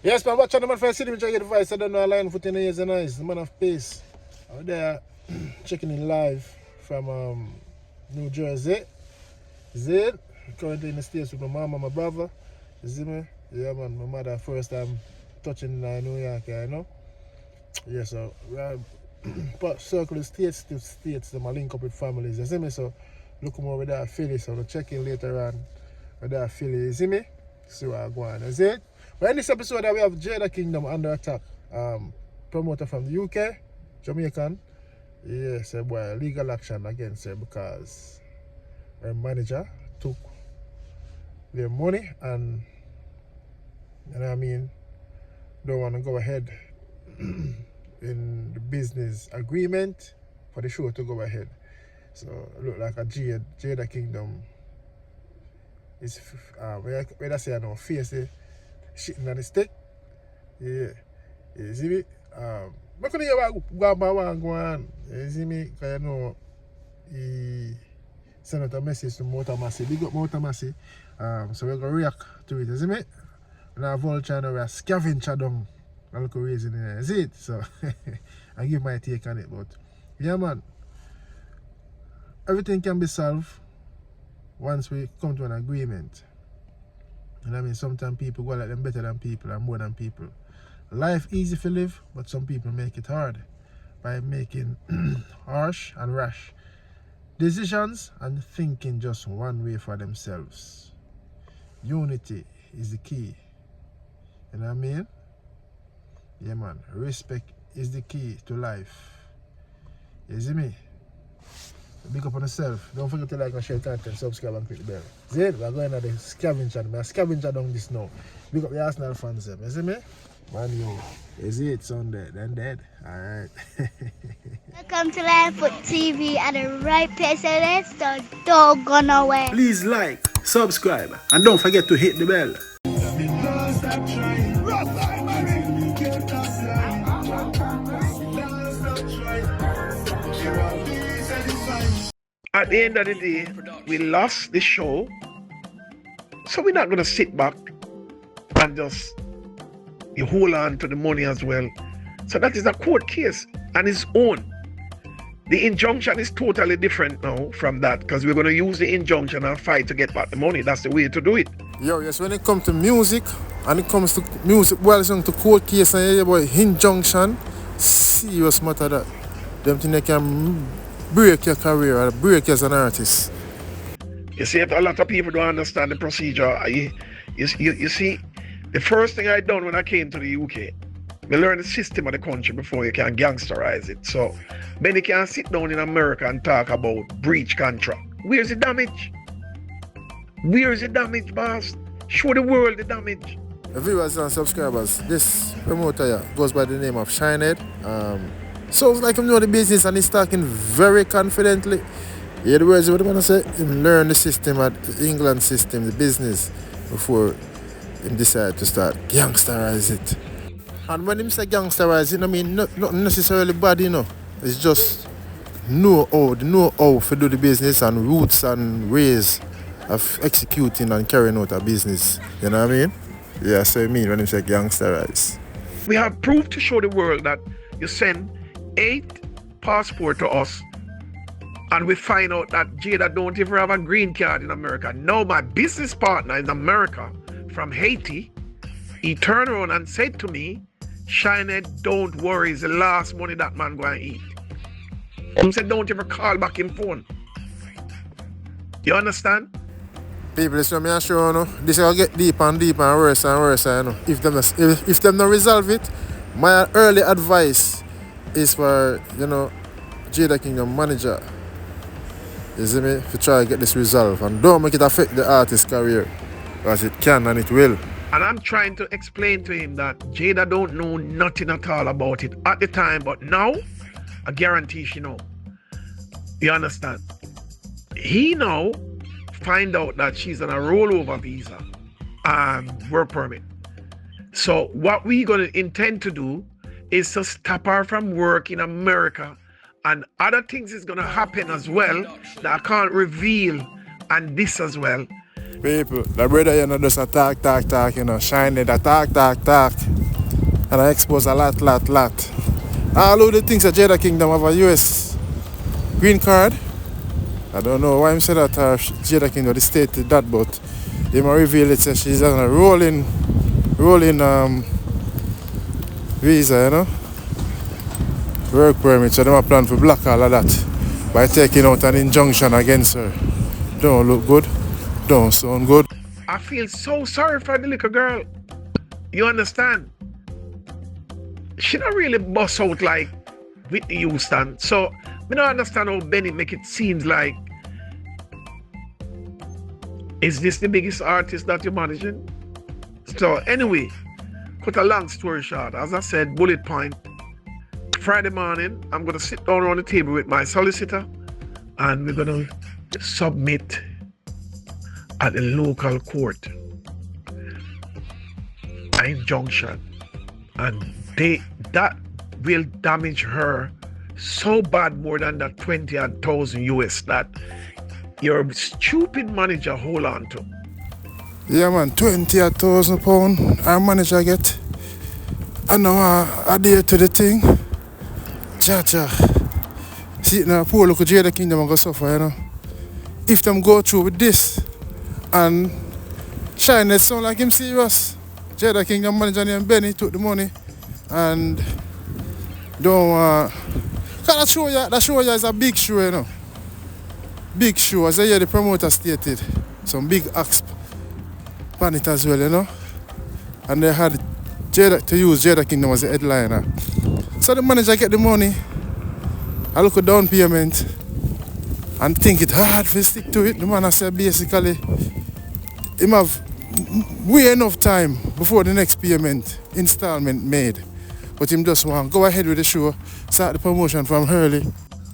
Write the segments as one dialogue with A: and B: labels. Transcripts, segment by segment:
A: Yes, man, watch on the man for city, which I get advice. I don't know a line for 10 years and nice. The man of pace. Out there checking in live from New Jersey. Is it? Currently in the States with my mom and my brother. You see me? Yeah, man, my mother first time touching New York, you know? Yeah, so but circle the states to states, them I link up with families, you see me? So look more with that Philly, so we'll check in later on with that Philly, you see me? See what I go on, is it? But in this episode we have Jada Kingdom under attack. Promoter from the UK, Jamaican. Yes, boy, legal action against her because her manager took their money and, you know what I mean, don't want to go ahead in the business agreement for the show to go ahead. So it look like a Jada Kingdom is, where I say I know, face the shitting on the stick. Yeah. You see me? I couldn't hear what go on. You see me? Because you know, he sent out a message to Motor Massey. Big up Motor Massey. So we're going to react to it. You see me? Now Vulture now we are scavenger down a little reason in there. You see it? So I give my take on it. But yeah, man. Everything can be solved once we come to an agreement. You know what I mean? Sometimes people go like them better than people and more than people. Life easy to live, but some people make it hard by making harsh and rash decisions and thinking just one way for themselves. Unity is the key. You know what I mean? Yeah, man. Respect is the key to life. You see me? Big up on yourself. Don't forget to like and share content, subscribe and click the bell. See it? We're going to the scavenger. I'm scavenger down this now. Big up the Arsenal fans. You see me? Man, you. Is it Sunday? Then dead. Alright.
B: Welcome to Livefoot TV at the right place, so let's don't go nowhere.
C: Please like, subscribe, and don't forget to hit the bell.
D: At the end of the day, we lost the show, so we're not going to sit back and just hold on to the money as well. So that is a court case on its own. The injunction is totally different now from that because we're going to use the injunction and fight to get back the money. That's the way to do it.
A: Yo, yes, when it comes to music, and it comes to music, well, it's to court case and about injunction, serious matter that them thing they can break your career or break you as an artist.
D: You see, if a lot of people don't understand the procedure, you see, the first thing I done when I came to the UK, we learned the system of the country before you can gangsterize it. So, many can sit down in America and talk about breach contract. Where's the damage? Where's the damage, boss? Show the world the damage.
A: Viewers and subscribers, this promoter here goes by the name of Shinehead. Sounds like him know the business and he's talking very confidently. You hear the words what I'm gonna say? Him learn the system at the England system, the business, before him decide to start gangsterize it. And when him say gangsterize it, I mean not necessarily bad, you know. It's just know how to do the business and roots and ways of executing and carrying out a business. You know what I mean? Yeah, so I mean when him say gangsterize.
D: We have proof to show the world that you send 8 passports to us and we find out that Jada don't even have a green card in America. Now my business partner in America from Haiti, he turned around and said to me, Shinehead, don't worry, it's the last money that man going to eat. He said, don't ever call back in phone. You understand?
A: People, this is me sure, you know, this will get deeper and deeper and worse, you know. If them don't resolve it, my early advice is for, you know, Jada Kingdom manager, you see me, to try to get this resolved and don't make it affect the artist's career, because it can and it will.
D: And I'm trying to explain to him that Jada don't know nothing at all about it at the time, but now, I guarantee she know. You understand? He now find out that she's on a rollover visa and work permit. So what we're going to intend to do is to stop her from work in America, and other things is going to happen as well that I can't reveal, and this as well.
A: People, the brother, you know, just a talk, you know, shine it, a talk. And I expose a lot. All of the things that Jada Kingdom have a US green card. I don't know why I'm saying that Jada Kingdom, the state did that, but they might reveal it, says she's on a rolling visa, you know, work permit, so they might plan for block all of that by taking out an injunction against her. Don't look good, don't sound good.
D: I feel so sorry for the little girl. You understand? She don't really bust out like Whitney Houston. So I don't understand how Benny make it seems like, is this the biggest artist that you're managing? So anyway, cut a long story short, as I said, bullet point. Friday morning, I'm gonna sit down around the table with my solicitor and we're gonna submit at the local court an injunction, and that will damage her so bad, more than that 20,000 US that your stupid manager hold on to.
A: Yeah man, £20,000 our manager get. I know I adhere to the thing. Cha. See now, poor local Jada Kingdom are gonna suffer, you know. If them go through with this and Shine, it sound like him serious. Jada Kingdom manager named Benny took the money and don't that show you is a big show, you know. Big show, as I hear the promoter stated. Some big acts on it as well, you know. And they had to use Jada Kingdom as a headliner. So the manager get the money, I look at down payment and think it hard to stick to it. The man I said basically him have way enough time before the next payment installment made. But him just want go ahead with the show, start the promotion from early.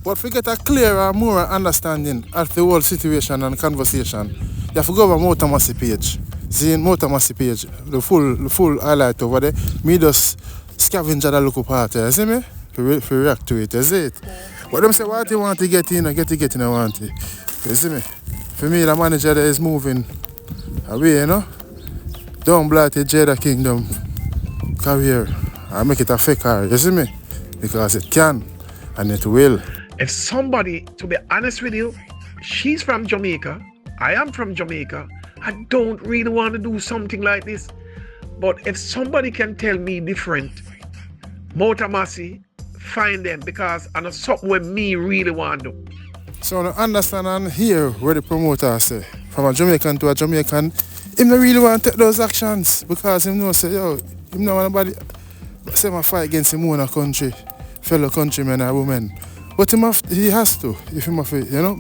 A: But to get a clearer, more understanding of the whole situation and conversation, you have to go over Motor Massey page. See Motor Massey page, the full highlight over there. Me just scavenge at a local part, you see me? To react to it, you see it? But them say what you want to get in, I get in, I want it. You see me? For me, the manager there is moving away, you know? Don't blight the Jada Kingdom career and make it a fake career, you see me? Because it can and it will.
D: If somebody, to be honest with you, she's from Jamaica, I am from Jamaica, I don't really want to do something like this. But if somebody can tell me different, Motor Massey, find them, because I know something where me really want to do.
A: So I understand and hear where the promoter say, from a Jamaican to a Jamaican, him not really want to take those actions because him know say, yo, him not want nobody say my fight against him own country, fellow countrymen and women. But he has to, if him have to, you know,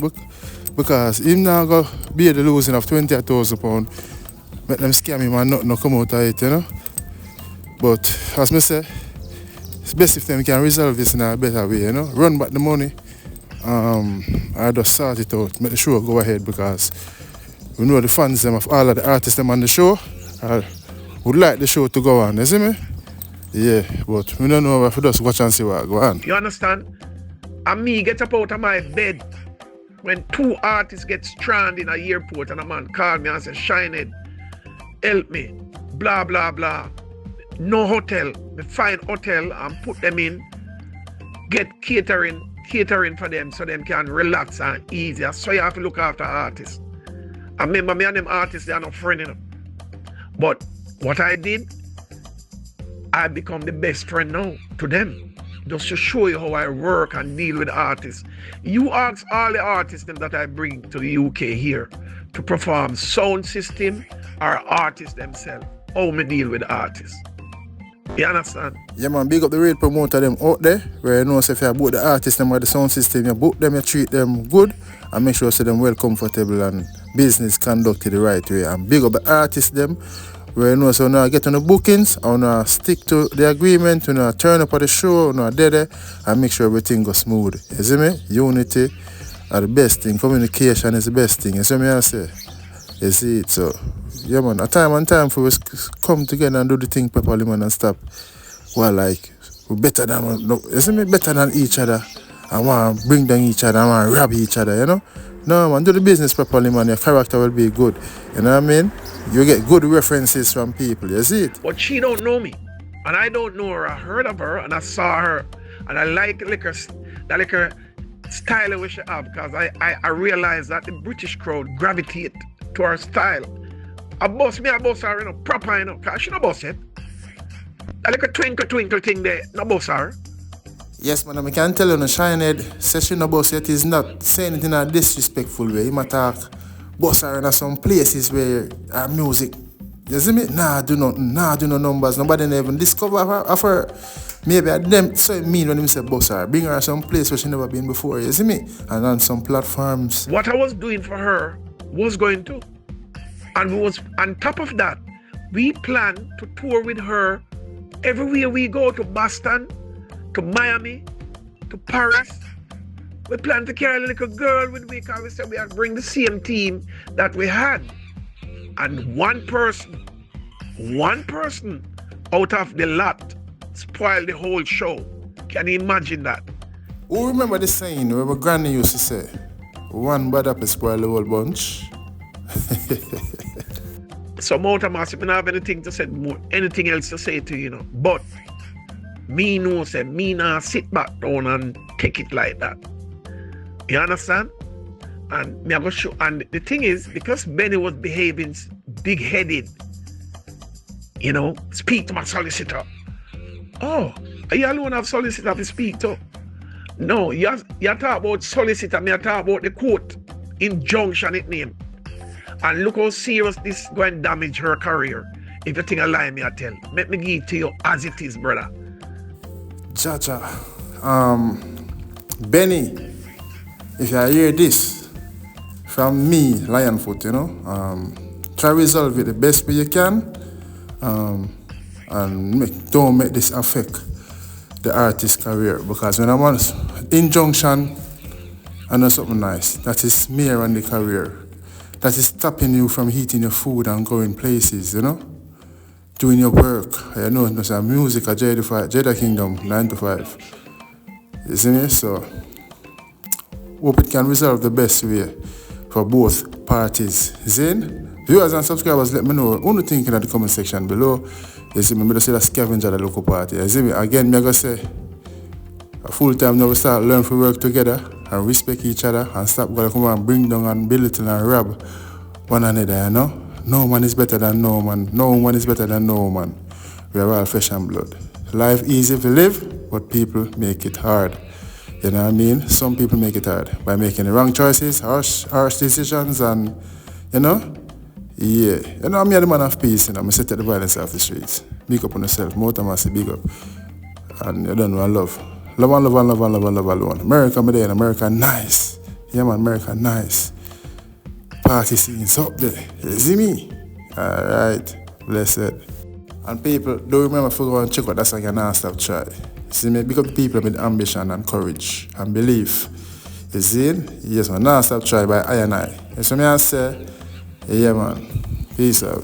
A: because him now go be the losing of £20,000, make them scam him and nothing come out of it, you know. But as I say, it's best if them can resolve this in a better way, you know. Run back the money. I just sort it out, make the show go ahead, because we know the fans them of all of the artists them on the show would like the show to go on, you see me? Yeah, but we don't know if we just watch and see what go on.
D: You understand? And me get up out of my bed when two artists get stranded in an airport and a man call me and say, Shinehead, help me, blah, blah, blah. No hotel. We find hotel and put them in, get catering for them so them can relax and easier. So you have to look after artists. I remember me and them artists, they are not friends enough. But what I did, I become the best friend now to them. Just to show you how I work and deal with artists. You ask all the artists that I bring to the UK here to perform sound system or artists themselves, how me deal with artists. You understand?
A: Yeah man, big up the real promoter them out there, where you know if you book the artists them or the sound system, you book them, you treat them good and make sure you them well comfortable and business conducted the right way. And big up the artists them, where you know so now get on the bookings, or now stick to the agreement, you know, turn up at the show, you know, there and make sure everything goes smooth. You see me? Unity are the best thing, communication is the best thing. You see me I say? You see it, so yeah man, a time and time for us come together and do the thing properly man and stop. Well like we're better than, you see me, better than each other. I want to bring down each other, I want to rob each other, you know? No, man, do the business properly, man. Your character will be good. You know what I mean? You get good references from people. You see it?
D: But she don't know me. And I don't know her. I heard of her and I saw her. And I like her style which she have, because I realize that the British crowd gravitate to her style. I boss her, you know, proper, you know, because she no boss it. I like a twinkle thing there, no boss her.
A: Yes, man, I can tell you, no Shinehead, say she no boss yet is not saying it in a disrespectful way. He might talk boss her in some places where her music, you see me? Do no numbers. Nobody never even discover her of her. Maybe I them so mean when him say boss her. Bring her some place where she never been before, you see me? And on some platforms.
D: What I was doing for her was going to. And was on top of that, we plan to tour with her everywhere we go, to Boston, to Miami, to Paris. We plan to carry a little girl with me, because we said we had to bring the same team that we had. And one person out of the lot spoiled the whole show. Can you imagine that?
A: Who remember the saying where my granny used to say, one bad apple spoil the whole bunch?
D: So Mount Massive, I don't have anything else to say to you, know. But me know say me not sit back down and take it like that. You understand? And me I go show. And the thing is, because Benny was behaving big-headed, you know, speak to my solicitor. Oh, are you alone have solicitor to speak to? No, you talk about solicitor, me I talk about the court injunction it name. And look how serious this going to damage her career. If you think I lie, me I tell. Let me give it to you as it is, brother.
A: Jaja. Benny, if you hear this from me, Lionfoot, you know, try resolve it the best way you can. And don't make this affect the artist's career. Because when I want injunction, I know something nice. That is mere on the career. That is stopping you from eating your food and going places, you know? Doing your work. You know, there's a music at Jada Kingdom, 9 to 5. You see me? So, hope it can resolve the best way for both parties. Zane? Viewers and subscribers, let me know what you think in the comment section below. You see me, I say that scavenger at the local party. You see me? Again, me I gonna say, a full time now we start learn to work together and respect each other and stop going to come and bring down and belittle and rob one another, you know? No man is better than no man. No one is better than no man. We are all flesh and blood. Life easy to live, but people make it hard. You know what I mean? Some people make it hard by making the wrong choices, harsh decisions, and, you know? Yeah. You know, I'm the man of peace, you know? I set the violence off the streets. Big up on yourself. More time I say big up. And you don't know I love. Love alone. America, me there, and America nice. Yeah, man, America nice. Party scenes up there. You see me? Alright. Blessed. And people, don't remember to go and check out that song, you not stop try. See me? Big up the people with ambition and courage and belief. You see it? Yes, man. Not stop try by I and I. You see me? I say, yeah, man. Peace out.